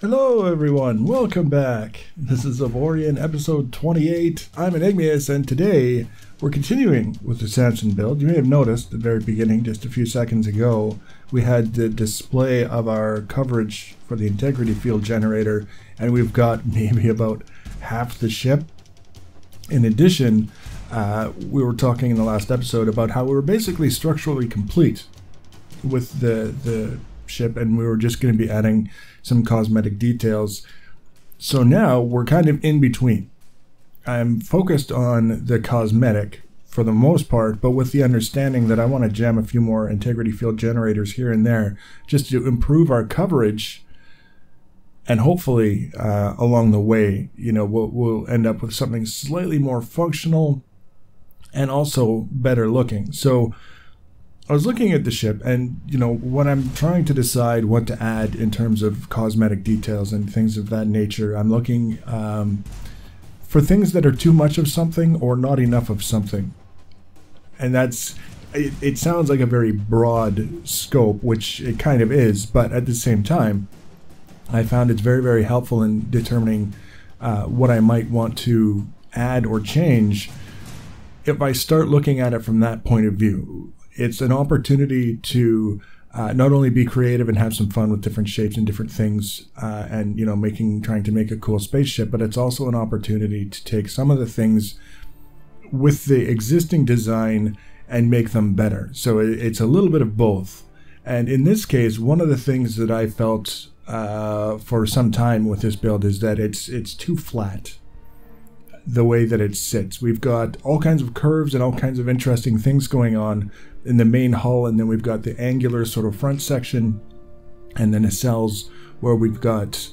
Hello everyone, welcome back. This is Avorion episode 28. I'm Enigmius, and today we're continuing with the Samson build. You may have noticed at the very beginning, just a few seconds ago, we had the display of our coverage for the integrity field generator, and we've got maybe about half the ship. In addition, we were talking in the last episode about how we were basically structurally complete with the ship, and we were just going to be adding some cosmetic details. So now we're kind of in between. I'm focused on the cosmetic for the most part, but with the understanding that I want to jam a few more integrity field generators here and there just to improve our coverage, and hopefully along the way, you know, we'll end up with something slightly more functional and also better looking. So I was looking at the ship, and you know, when I'm trying to decide what to add in terms of cosmetic details and things of that nature, I'm looking for things that are too much of something or not enough of something. And it sounds like a very broad scope, which it kind of is, but at the same time, I found it's very, very helpful in determining what I might want to add or change if I start looking at it from that point of view. It's an opportunity to not only be creative and have some fun with different shapes and different things, and you know, trying to make a cool spaceship, but it's also an opportunity to take some of the things with the existing design and make them better. So it's a little bit of both. And in this case, one of the things that I felt for some time with this build is that it's too flat, the way that it sits. We've got all kinds of curves and all kinds of interesting things going on in the main hull, and then we've got the angular sort of front section, and then nacelles where we've got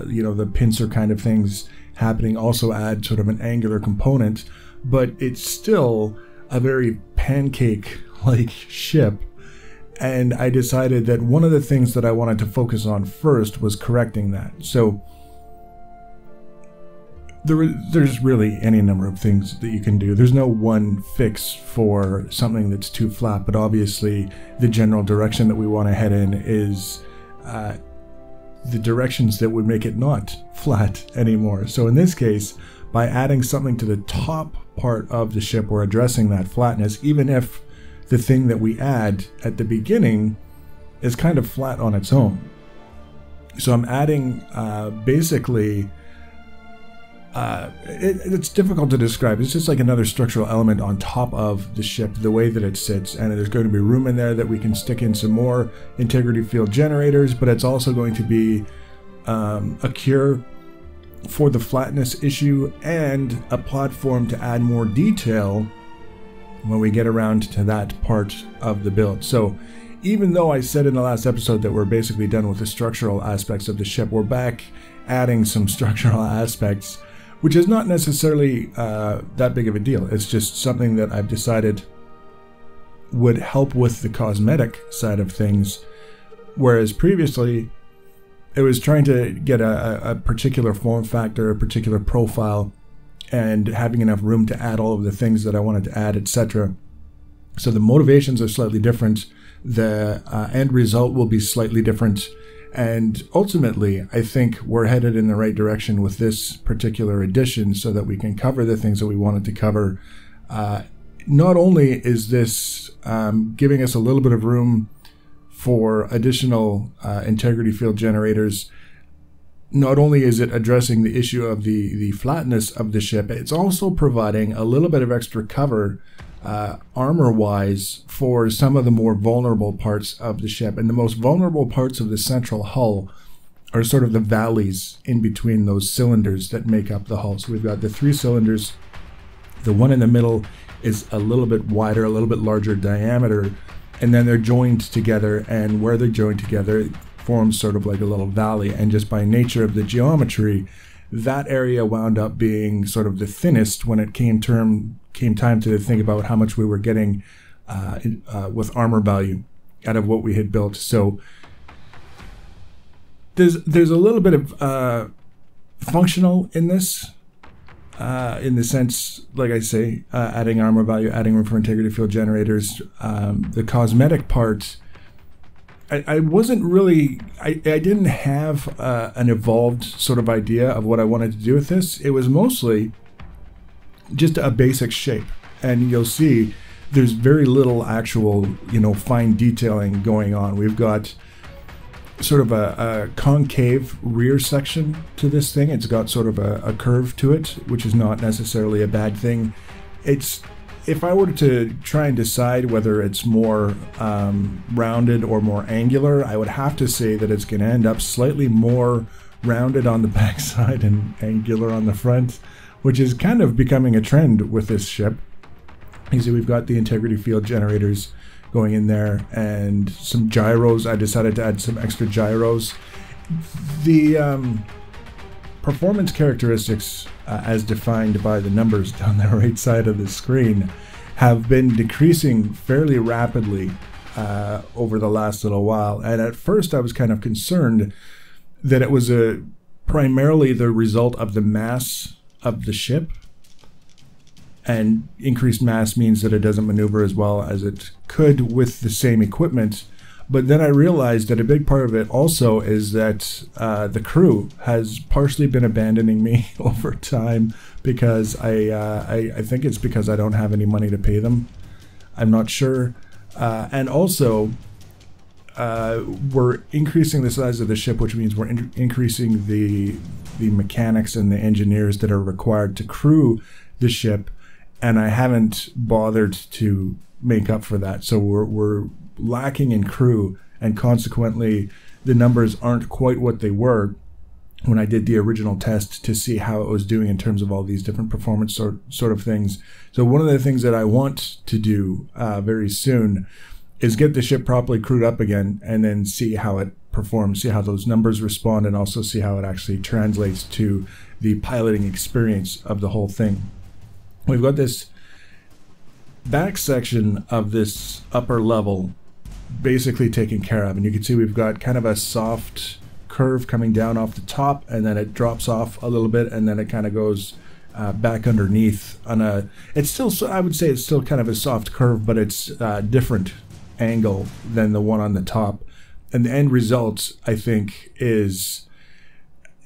you know, the pincer kind of things happening also add sort of an angular component, but it's still a very pancake like ship. And I decided that one of the things that I wanted to focus on first was correcting that. So there's really any number of things that you can do. There's no one fix for something that's too flat, but obviously the general direction that we want to head in is the directions that would make it not flat anymore. So in this case, by adding something to the top part of the ship, we're addressing that flatness, even if the thing that we add at the beginning is kind of flat on its own. So I'm adding basically it's difficult to describe. It's just like another structural element on top of the ship, the way that it sits, and there's going to be room in there that we can stick in some more integrity field generators, but it's also going to be a cure for the flatness issue and a platform to add more detail when we get around to that part of the build. So even though I said in the last episode that we're basically done with the structural aspects of the ship, we're back adding some structural aspects, which is not necessarily that big of a deal. It's just something that I've decided would help with the cosmetic side of things, whereas previously it was trying to get a particular form factor, a particular profile, and having enough room to add all of the things that I wanted to add, etc. So the motivations are slightly different, the end result will be slightly different, and ultimately, I think we're headed in the right direction with this particular edition so that we can cover the things that we wanted to cover. Not only is this giving us a little bit of room for additional integrity field generators, not only is it addressing the issue of the flatness of the ship, it's also providing a little bit of extra cover armor-wise for some of the more vulnerable parts of the ship. And the most vulnerable parts of the central hull are sort of the valleys in between those cylinders that make up the hull. So we've got the 3 cylinders. The one in the middle is a little bit wider, a little bit larger diameter, and then they're joined together, and where they're joined together it forms sort of like a little valley. And just by nature of the geometry, that area wound up being sort of the thinnest when it came time to think about how much we were getting with armor value out of what we had built. So there's a little bit of functional in this, in the sense, like I say, adding armor value, adding room for integrity field generators. The cosmetic part I wasn't really, I didn't have an evolved sort of idea of what I wanted to do with this. It was mostly just a basic shape. And you'll see there's very little actual, fine detailing going on. We've got sort of a concave rear section to this thing. It's got sort of a curve to it, which is not necessarily a bad thing. If I were to try and decide whether it's more rounded or more angular, I would have to say that it's going to end up slightly more rounded on the backside and angular on the front, which is kind of becoming a trend with this ship. You see we've got the integrity field generators going in there and some gyros. I decided to add some extra gyros. The performance characteristics as defined by the numbers down the right side of the screen have been decreasing fairly rapidly over the last little while. And at first I was kind of concerned that it was primarily the result of the mass of the ship. And increased mass means that it doesn't maneuver as well as it could with the same equipment. But then I realized that a big part of it also is that the crew has partially been abandoning me over time because I think it's because I don't have any money to pay them. I'm not sure. And also, we're increasing the size of the ship, which means we're increasing the mechanics and the engineers that are required to crew the ship. And I haven't bothered to make up for that. So we're lacking in crew, and consequently the numbers aren't quite what they were when I did the original test to see how it was doing in terms of all these different performance sort of things. So one of the things that I want to do very soon is get the ship properly crewed up again and then see how it performs, see how those numbers respond, and also see how it actually translates to the piloting experience of the whole thing. We've got this back section of this upper level basically taken care of, and you can see we've got kind of a soft curve coming down off the top, and then it drops off a little bit, and then it kind of goes back underneath on it's still, I would say it's still kind of a soft curve, but it's a different angle than the one on the top. And the end result, I think, is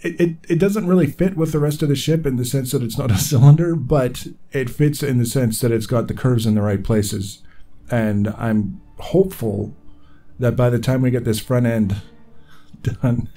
it doesn't really fit with the rest of the ship in the sense that it's not a cylinder, but it fits in the sense that it's got the curves in the right places. And I'm hopeful that by the time we get this front end done,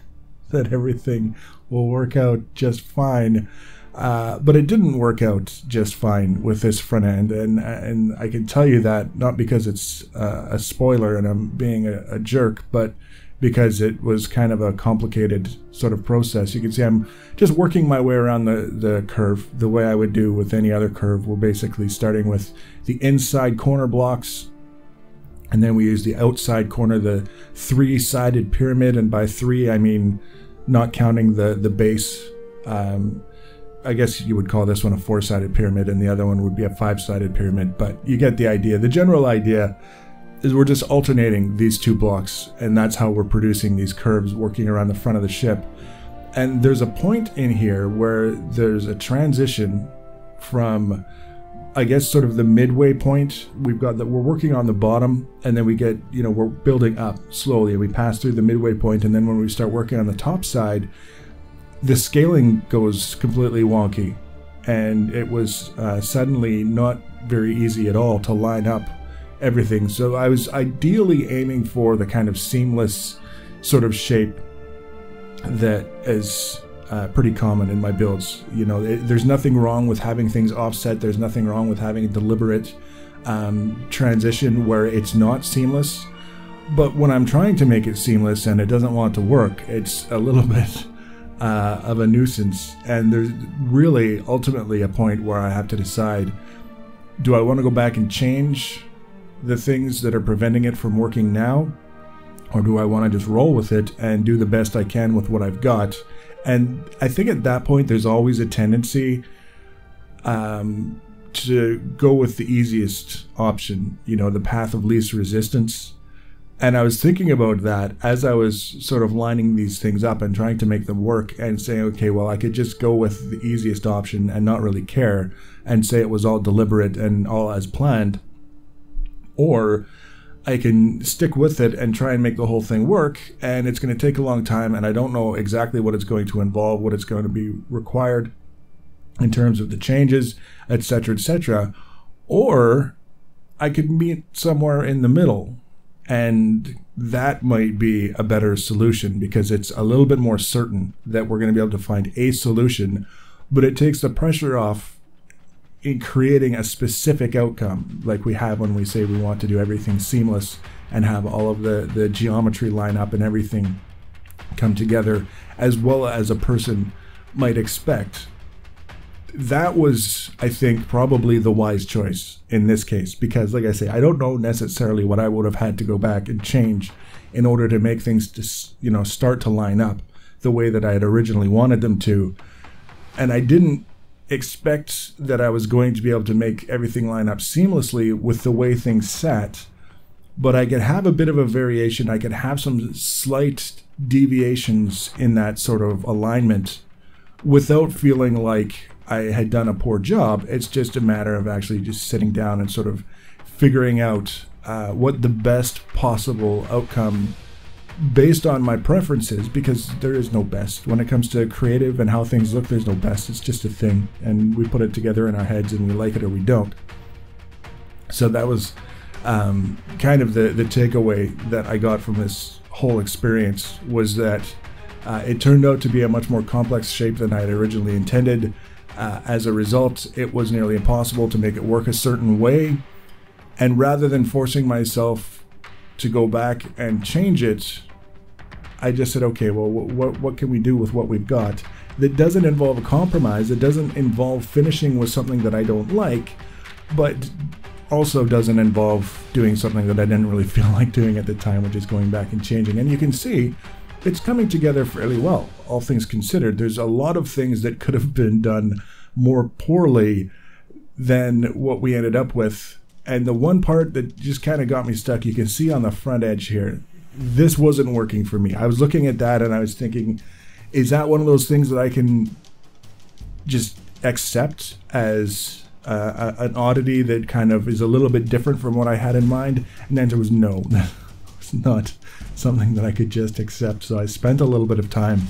that everything will work out just fine. But it didn't work out just fine with this front end, and I can tell you that not because it's a spoiler and I'm being a jerk, but because it was kind of a complicated sort of process. You can see I'm just working my way around the curve the way I would do with any other curve. We're basically starting with the inside corner blocks, and then we use the outside corner, the three-sided pyramid, and by three I mean not counting the base. I guess you would call this one a four-sided pyramid, and the other one would be a five-sided pyramid, but you get the idea. The general idea is we're just alternating these two blocks, and that's how we're producing these curves working around the front of the ship. And there's a point in here where there's a transition from, I guess, sort of the midway point. We've got that we're working on the bottom, and then we get, we're building up slowly, and we pass through the midway point, and then when we start working on the top side, the scaling goes completely wonky, and it was suddenly not very easy at all to line up everything. So I was ideally aiming for the kind of seamless sort of shape that is pretty common in my builds. There's nothing wrong with having things offset. There's nothing wrong with having a deliberate transition where it's not seamless. But when I'm trying to make it seamless and it doesn't want to work, it's a little bit of a nuisance. And there's really ultimately a point where I have to decide, do I want to go back and change the things that are preventing it from working now, or do I want to just roll with it and do the best I can with what I've got? And I think at that point there's always a tendency to go with the easiest option, the path of least resistance. And I was thinking about that as I was sort of lining these things up and trying to make them work, and saying, okay, well, I could just go with the easiest option and not really care and say it was all deliberate and all as planned. Or I can stick with it and try and make the whole thing work, and it's going to take a long time, and I don't know exactly what it's going to involve, what it's going to be required in terms of the changes, etc., etc. Or I could meet somewhere in the middle, and that might be a better solution because it's a little bit more certain that we're going to be able to find a solution, but it takes the pressure off in creating a specific outcome like we have when we say we want to do everything seamless and have all of the geometry line up and everything come together as well as a person might expect. That was, I think, probably the wise choice in this case because, like I say, I don't know necessarily what I would have had to go back and change in order to make things start to line up the way that I had originally wanted them to. And I didn't expect that I was going to be able to make everything line up seamlessly with the way things sat, but I could have a bit of a variation. I could have some slight deviations in that sort of alignment without feeling like I had done a poor job. It's just a matter of actually just sitting down and sort of figuring out what the best possible outcome based on my preferences, because there is no best. When it comes to creative and how things look, there's no best. It's just a thing, and we put it together in our heads and we like it or we don't. So that was kind of the takeaway that I got from this whole experience, was that it turned out to be a much more complex shape than I had originally intended. As a result, it was nearly impossible to make it work a certain way, and rather than forcing myself to go back and change it, I just said, okay, well, what can we do with what we've got that doesn't involve a compromise, that doesn't involve finishing with something that I don't like, but also doesn't involve doing something that I didn't really feel like doing at the time, which is going back and changing. And you can see it's coming together fairly well, all things considered. There's a lot of things that could have been done more poorly than what we ended up with. And the one part that just kind of got me stuck, you can see on the front edge here, this wasn't working for me. I was looking at that and I was thinking, is that one of those things that I can just accept as an oddity that kind of is a little bit different from what I had in mind? And the answer was no. It's not something that I could just accept. So I spent a little bit of time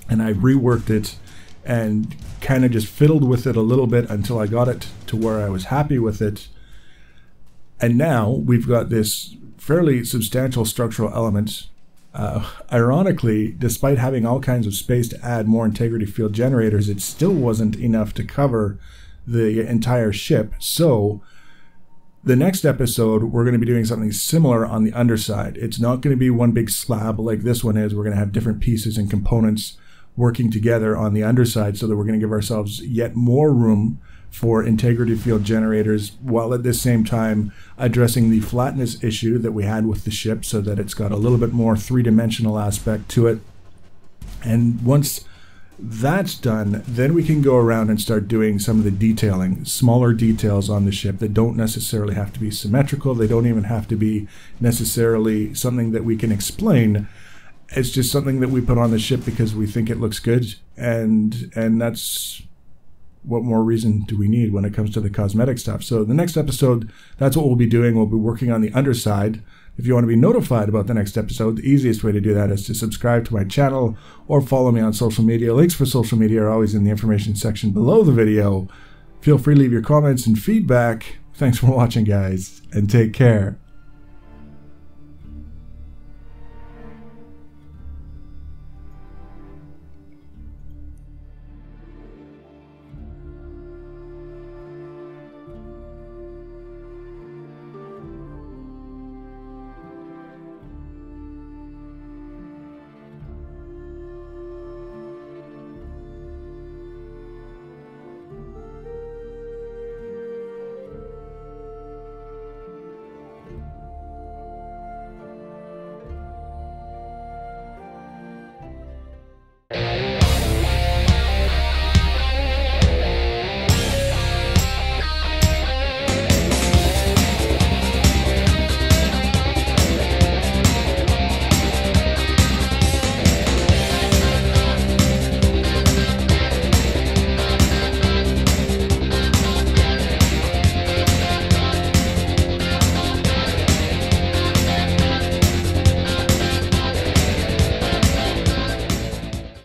and I reworked it and kind of just fiddled with it a little bit until I got it to where I was happy with it. And now we've got this fairly substantial structural element. Ironically, despite having all kinds of space to add more integrity field generators, it still wasn't enough to cover the entire ship. So the next episode, we're going to be doing something similar on the underside. It's not going to be one big slab like this one is. We're going to have different pieces and components working together on the underside so that we're going to give ourselves yet more room for integrity field generators, while at the same time addressing the flatness issue that we had with the ship so that it's got a little bit more three-dimensional aspect to it. And once that's done, then we can go around and start doing some of the detailing, smaller details on the ship that don't necessarily have to be symmetrical. They don't even have to be necessarily something that we can explain. It's just something that we put on the ship because we think it looks good, and that's what more reason do we need when it comes to the cosmetic stuff. So the next episode, that's what we'll be doing. We'll be working on the underside. If you want to be notified about the next episode, the easiest way to do that is to subscribe to my channel or follow me on social media. Links for social media are always in the information section below the video. Feel free to leave your comments and feedback. Thanks for watching, guys, and take care.